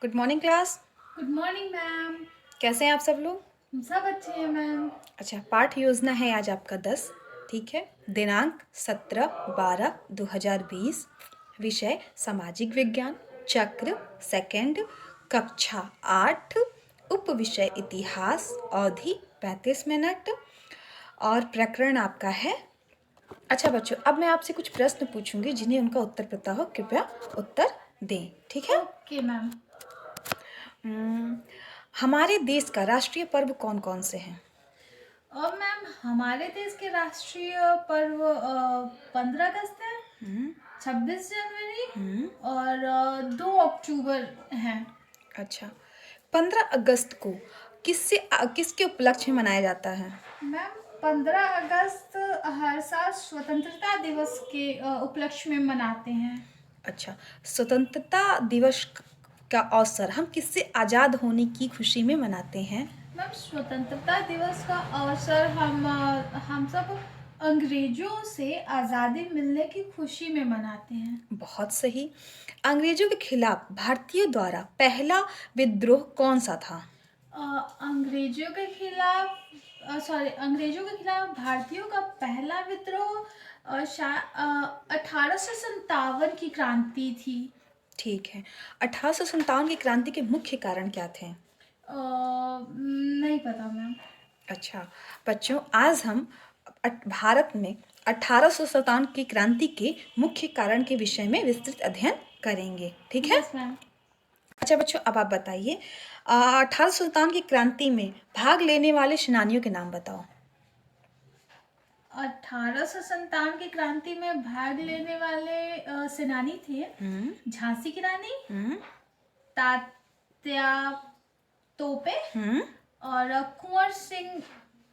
Good morning class. Good morning ma'am. कैसे हैं आप सब लोग? हम सब अच्छे हैं मैम। अच्छा, पाठ योजना है आज आपका 10। ठीक है। दिनांक 17/12/2020। विषय सामाजिक विज्ञान, चक्र सेकंड, कक्षा 8, उप विषय इतिहास, अवधि 35 मिनट और प्रकरण आपका है। अच्छा बच्चों, अब मैं आपसे कुछ प्रश्न पूछूंगी जिन्हें उनका उत्तर पता हो कृपया उत्तर दें। ठीक है। Okay ma'am. हम्म, हमारे देश का राष्ट्रीय पर्व कौन कौन से हैं? और मैम हमारे देश के राष्ट्रीय पर्व 15 अगस्त है, 26 जनवरी और 2 अक्टूबर हैं। अच्छा, 15 अगस्त को किसके उपलक्ष्य में मनाया जाता है? मैम 15 अगस्त हर साल स्वतंत्रता दिवस के उपलक्ष्य में मनाते हैं। अच्छा, स्वतंत्रता दिवस का अवसर हम किससे आज़ाद होने की खुशी में मनाते हैं? मैम स्वतंत्रता दिवस का अवसर हम सब अंग्रेजों से आज़ादी मिलने की खुशी में मनाते हैं। बहुत सही। अंग्रेजों के खिलाफ भारतीयों द्वारा पहला विद्रोह कौन सा था? अंग्रेजों के खिलाफ भारतीयों का पहला विद्रोह 1857 की क्रांति थी। ठीक है। 1857 की क्रांति के मुख्य कारण क्या थे? नहीं पता मैम। अच्छा बच्चों, आज हम भारत में 1857 की क्रांति के मुख्य कारण के विषय में विस्तृत अध्ययन करेंगे। ठीक है। Yes ma'am. अच्छा बच्चों, अब आप बताइए, 1857 की क्रांति में भाग लेने वाले सेनानियों के नाम बताओ। 1857 की क्रांति में भाग लेने वाले सेनानी थे झांसी की रानी, तात्या तोपे और कुंवर सिंह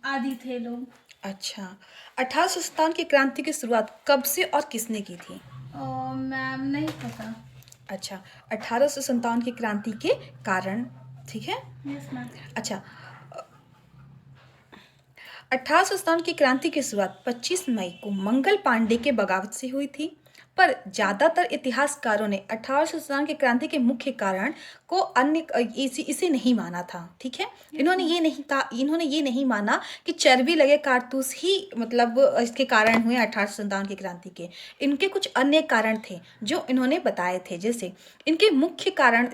आदि थे लोग। अच्छा, 1857 की क्रांति की शुरुआत कब से और किसने की थी? मैम नहीं पता। अच्छा, 1857 की क्रांति के कारण। ठीक है। Yes ma'am. अच्छा, 1857 की क्रांति की शुरुआत 25 मई को मंगल पांडे के बगावत से हुई थी, पर ज्यादातर इतिहासकारों ने 1857 की क्रांति के मुख्य कारण को इसे नहीं माना था। ठीक है। इन्होंने ये नहीं माना कि चर्बी लगे कारतूस ही मतलब इसके कारण हुए 1857 की क्रांति के। इनके कुछ अन्य कारण थे जो इन्होंने बताए थे। जैसे इनके मुख्य कारण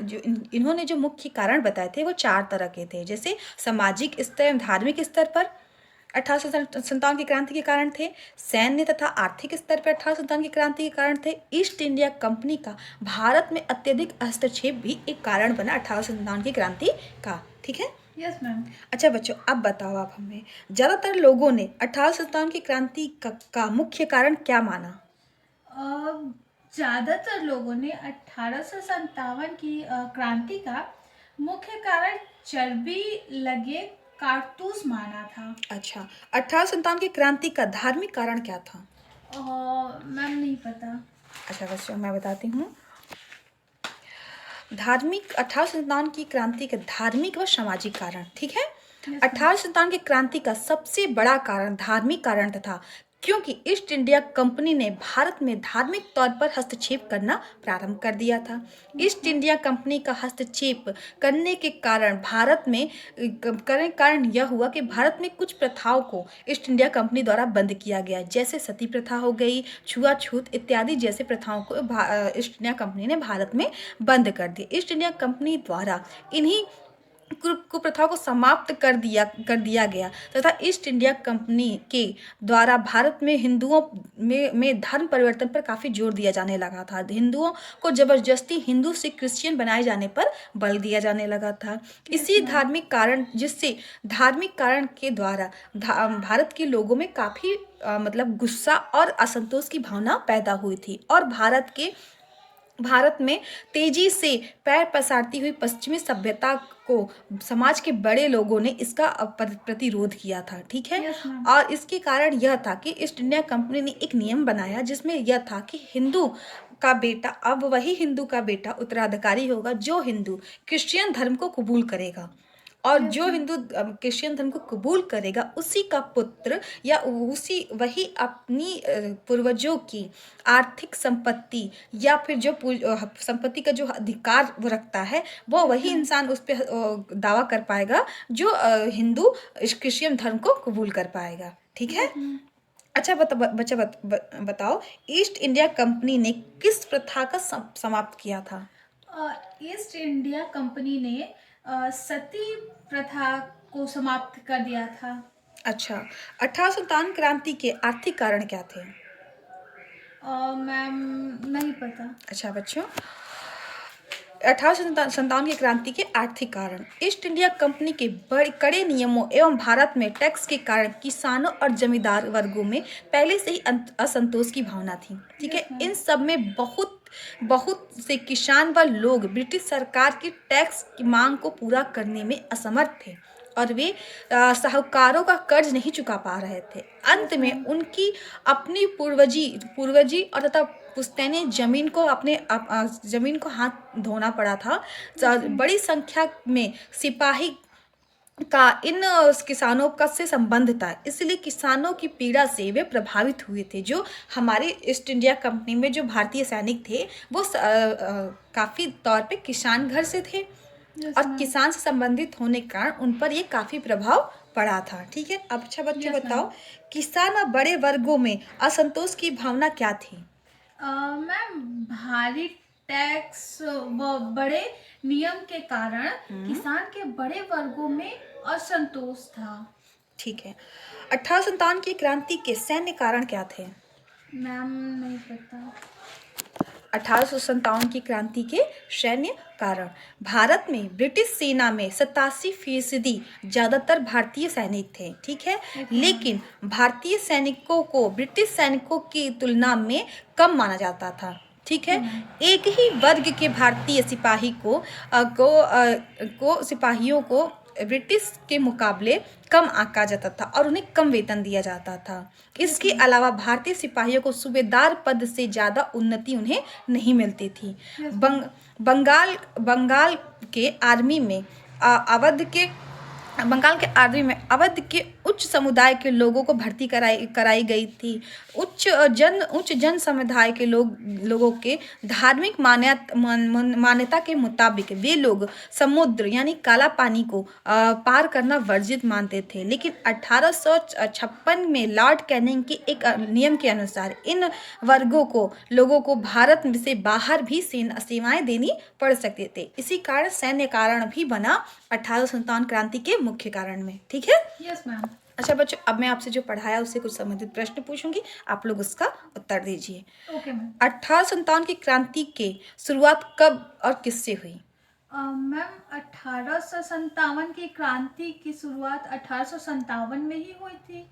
इन्होंने जो मुख्य कारण बताए थे वो 4 तरह के थे। जैसे सामाजिक स्तर एवं धार्मिक स्तर पर 1857 की क्रांति के कारण थे, सैन्य तथा आर्थिक स्तर पर 1857 की क्रांति के कारण थे, ईस्ट इंडिया कंपनी का भारत में अत्यधिक हस्तक्षेप भी एक कारण बना 1857 की क्रांति का। ठीक है। Yes ma'am. अच्छा बच्चों, अब बताओ आप हमें, ज्यादातर लोगों ने 1857 की क्रांति का मुख्य कारण क्या माना? ज्यादातर लोगों ने 1857 की क्रांति का मुख्य कारण चर्बी लगे कारतूस माना था। अच्छा, 1857 की क्रांति का धार्मिक कारण क्या था? मैम नहीं पता। अच्छा बच्चों, मैं बताती हूँ। धार्मिक 1857 की क्रांति का धार्मिक व सामाजिक कारण। ठीक है। 1857 की क्रांति का सबसे बड़ा कारण धार्मिक कारण था, क्योंकि ईस्ट इंडिया कंपनी ने भारत में धार्मिक तौर पर हस्तक्षेप करना प्रारंभ कर दिया था। ईस्ट इंडिया कंपनी का हस्तक्षेप करने के कारण कारण यह हुआ कि भारत में कुछ प्रथाओं को ईस्ट इंडिया कंपनी द्वारा बंद किया गया, जैसे सती प्रथा हो गई, छुआछूत इत्यादि जैसे प्रथाओं को ईस्ट इंडिया कंपनी ने भारत में बंद कर दिया। ईस्ट इंडिया कंपनी द्वारा इन्हीं कुप्रथाओं को समाप्त कर दिया गया तथा ईस्ट इंडिया कंपनी के द्वारा भारत में हिंदुओं में धर्म परिवर्तन पर काफ़ी जोर दिया जाने लगा था। हिंदुओं को जबरदस्ती हिंदू से क्रिश्चियन बनाए जाने पर बल दिया जाने लगा था। इसी धार्मिक कारण के द्वारा भारत के लोगों में काफ़ी मतलब गुस्सा और असंतोष की भावना पैदा हुई थी और भारत में तेजी से पैर पसारती हुई पश्चिमी सभ्यता को समाज के बड़े लोगों ने इसका प्रतिरोध किया था। ठीक है। Yes, ma'am. और इसके कारण यह था कि ईस्ट इंडिया कंपनी ने एक नियम बनाया जिसमें यह था कि हिंदू का बेटा उत्तराधिकारी होगा जो हिंदू क्रिश्चियन धर्म को कबूल करेगा और जो हिंदू क्रिश्चियन धर्म को कबूल करेगा उसी का पुत्र या उसी वही अपनी पूर्वजों की आर्थिक संपत्ति या फिर जो संपत्ति का जो अधिकार वो रखता है, वो वही इंसान उस पर दावा कर पाएगा जो हिंदू क्रिश्चियन धर्म को कबूल कर पाएगा। ठीक है। अच्छा बताओ, ईस्ट इंडिया कंपनी ने किस प्रथा का समाप्त किया था? ईस्ट इंडिया कंपनी ने सती प्रथा को समाप्त कर दिया था। अच्छा, 1857 क्रांति के आर्थिक कारण क्या थे? मैम नहीं पता। अच्छा बच्चों, 1857 की क्रांति के आर्थिक कारण ईस्ट इंडिया कंपनी के बड़े कड़े नियमों एवं भारत में टैक्स के कारण किसानों और जमींदार वर्गों में पहले से ही असंतोष की भावना थी। ठीक है। इन सब में बहुत बहुत से किसान व लोग ब्रिटिश सरकार की टैक्स की मांग को पूरा करने में असमर्थ थे और वे साहूकारों का कर्ज नहीं चुका पा रहे थे। अंत में उनकी अपनी पूर्वजी और तथा पुश्तैनी जमीन को हाथ धोना पड़ा था। बड़ी संख्या में सिपाही का इन किसानों का से संबंध था, इसलिए किसानों की पीड़ा से वे प्रभावित हुए थे। जो हमारे ईस्ट इंडिया कंपनी में जो भारतीय सैनिक थे वो काफ़ी तौर पे किसान घर से थे और किसान से संबंधित होने के कारण उन पर ये काफ़ी प्रभाव पड़ा था। ठीक है। अब अच्छा बच्चों बताओ, किसान और बड़े वर्गों में असंतोष की भावना क्या थी? मैम भारी टैक्स व बड़े नियम के कारण किसान के बड़े वर्गों में असंतोष था। ठीक है। 1857 की क्रांति के सैन्य कारण क्या थे? मैम नहीं पता। 1857 की क्रांति के सैन्य कारण भारत में ब्रिटिश सेना में 87% ज़्यादातर भारतीय सैनिक थे। ठीक है। लेकिन भारतीय सैनिकों को ब्रिटिश सैनिकों की तुलना में कम माना जाता था। ठीक है। एक ही वर्ग के भारतीय सिपाहियों को ब्रिटिश के मुकाबले कम आंका जाता था और उन्हें कम वेतन दिया जाता था। इसके अलावा भारतीय सिपाहियों को सूबेदार पद से ज़्यादा उन्नति उन्हें नहीं मिलती थी। बंगाल के आर्मी में अवध के उच्च समुदाय के लोगों को भर्ती कराई गई थी। उच्च जन समुदाय के लोगों के धार्मिक मान्यता के मुताबिक वे लोग समुद्र यानी काला पानी को पार करना वर्जित मानते थे। लेकिन 1856 में लॉर्ड कैनिंग के एक नियम के अनुसार इन लोगों को भारत से बाहर भी सेवाएं देनी पड़ सकते थे। इसी कारण सैन्य कारण भी बना 1857 क्रांति के मुख्य कारण में। ठीक है। Yes ma'am. अच्छा बच्चों, अब मैं आपसे जो पढ़ाया उससे कुछ संबंधित प्रश्न पूछूंगी, आप लोग उसका उत्तर दीजिए। Okay ma'am. 1857 की क्रांति की शुरुआत कब और किससे हुई? मैम 1857 की क्रांति की शुरुआत 1857 में ही हुई थी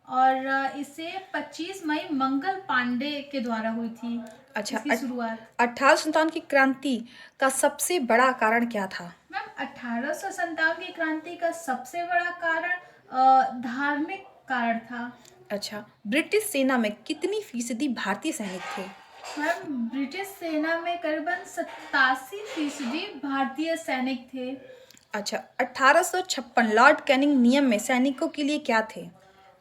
और इसे 25 मई मंगल पांडे के द्वारा हुई थी। अच्छा, इसकी शुरुआत 1857 की क्रांति का सबसे बड़ा कारण क्या था? मैम 1857 की क्रांति का सबसे बड़ा कारण धार्मिक कारण था। अच्छा, ब्रिटिश सेना में कितनी फीसदी भारतीय सैनिक थे? मैम ब्रिटिश सेना में करीबन 87% भारतीय सैनिक थे। अच्छा, 1856 लॉर्ड कैनिंग नियम में सैनिकों के लिए क्या थे?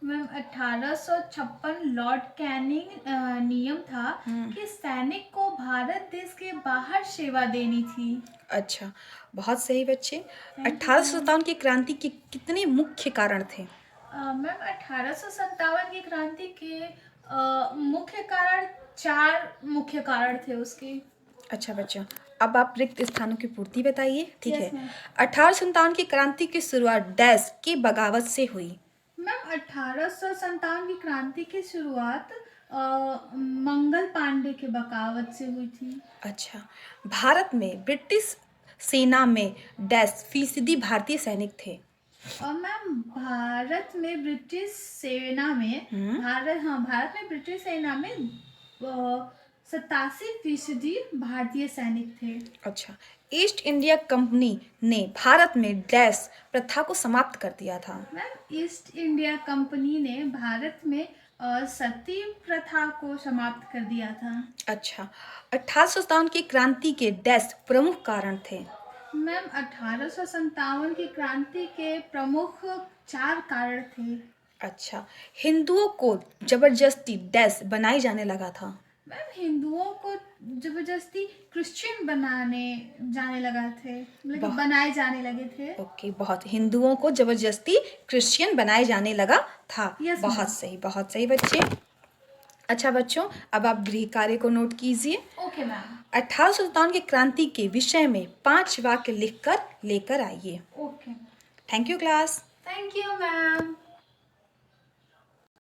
मैम 1856 लॉर्ड कैनिंग नियम था कि सैनिक को भारत देश के बाहर सेवा देनी थी। अच्छा, बहुत सही बच्चे। 1857 की क्रांति के कितने मुख्य कारण थे? मैम 1857 की क्रांति के मुख्य कारण 4 मुख्य कारण थे उसके। अच्छा बच्चों, अब आप रिक्त स्थानों की पूर्ति बताइए। ठीक Yes, है। ma'am. 1857 की क्रांति की शुरुआत डैश की बगावत से हुई? मैम 1857 की क्रांति की शुरुआत मंगल पांडे के बगावत से हुई थी। अच्छा, भारत में ब्रिटिश सेना में डैश फीसदी भारतीय सैनिक थे? और मैम भारत में ब्रिटिश सेना में भारत में ब्रिटिश सेना में 87% भारतीय सैनिक थे। अच्छा, ईस्ट इंडिया कंपनी ने भारत में डैश प्रथा को समाप्त कर दिया था? मैम ईस्ट इंडिया कंपनी ने भारत में सती प्रथा को समाप्त कर दिया था। अच्छा, 1857 की क्रांति के डैश प्रमुख कारण थे? मैम 1857 की क्रांति के प्रमुख 4 कारण थे। अच्छा, हिंदुओं को जबरदस्ती डैश बनाई जाने लगा था। मैम हिंदुओं को जबरदस्ती क्रिश्चियन बनाने जाने लगा थे, मतलब कि वाह। बनाए जाने लगे थे। ओके, बहुत हिंदुओं को जबरदस्ती क्रिश्चियन बनाए जाने लगा था। Yes, बहुत ma'am. सही, बहुत सही बच्चे। अच्छा बच्चों, अब आप गृह कार्य को नोट कीजिए। Okay ma'am. 1857 की क्रांति के विषय में 5 वाक्य लिखकर लेकर आइए। Okay. Thank you class. Thank you ma'am.